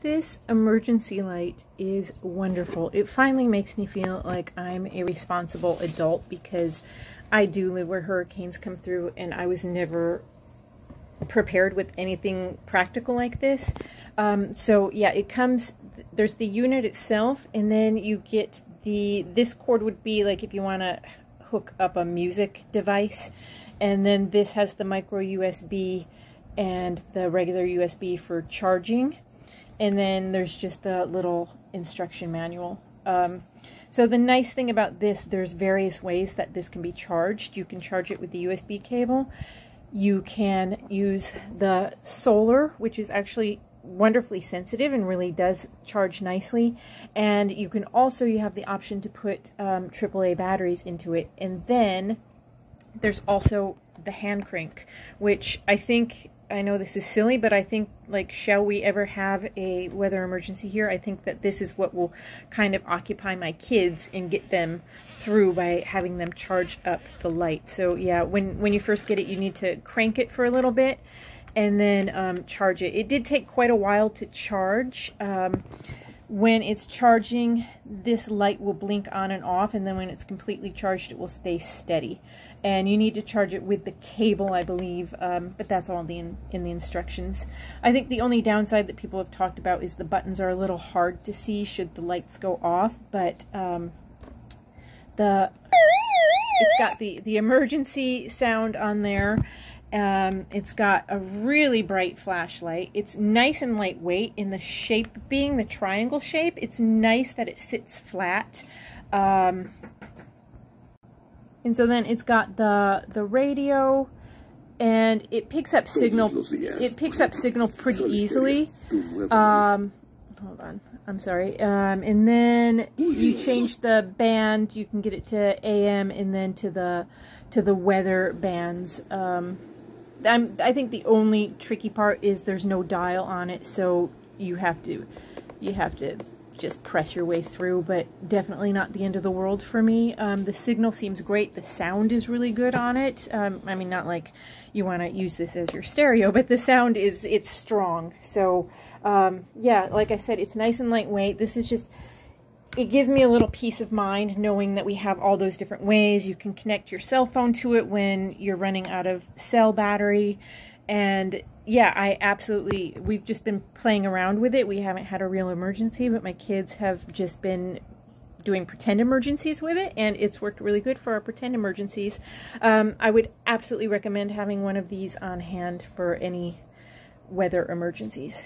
This emergency light is wonderful. It finally makes me feel like I'm a responsible adult, because I do live where hurricanes come through and I was never prepared with anything practical like this. So yeah, it comes, there's the unit itself, and then you get this cord would be like if you want to hook up a music device, and then this has the micro USB and the regular USB for charging. And then there's just the little instruction manual. So the nice thing about this, there's various ways that this can be charged. You can charge it with the USB cable. You can use the solar, which is actually wonderfully sensitive and really does charge nicely. And you can also, you have the option to put AAA batteries into it. And then there's also the hand crank, which I know this is silly, but I think, like, shall we ever have a weather emergency here, I think that this is what will kind of occupy my kids and get them through by having them charge up the light. So yeah, when you first get it, you need to crank it for a little bit and then charge it. It did take quite a while to charge. When it's charging, this light will blink on and off, and then when it's completely charged, it will stay steady. And you need to charge it with the cable, I believe, but that's all in the instructions. I think the only downside that people have talked about is the buttons are a little hard to see should the lights go off, but it's got the emergency sound on there. It's got a really bright flashlight. It's nice and lightweight, in the shape being the triangle shape. It's nice that it sits flat. And so then it's got the radio, and it picks up signal. It picks up signal pretty easily. Hold on, I'm sorry. And then you change the band. You can get it to AM and then to the weather bands. I think the only tricky part is there's no dial on it, so you have to just press your way through, but definitely not the end of the world for me. The signal seems great. The sound is really good on it. I mean, not like you want to use this as your stereo, but the sound it's strong. So yeah, like I said, it's nice and lightweight. This is just, it gives me a little peace of mind knowing that we have all those different ways. You can connect your cell phone to it when you're running out of cell battery. And yeah, we've just been playing around with it. We haven't had a real emergency, but my kids have just been doing pretend emergencies with it, and it's worked really good for our pretend emergencies. I would absolutely recommend having one of these on hand for any weather emergencies.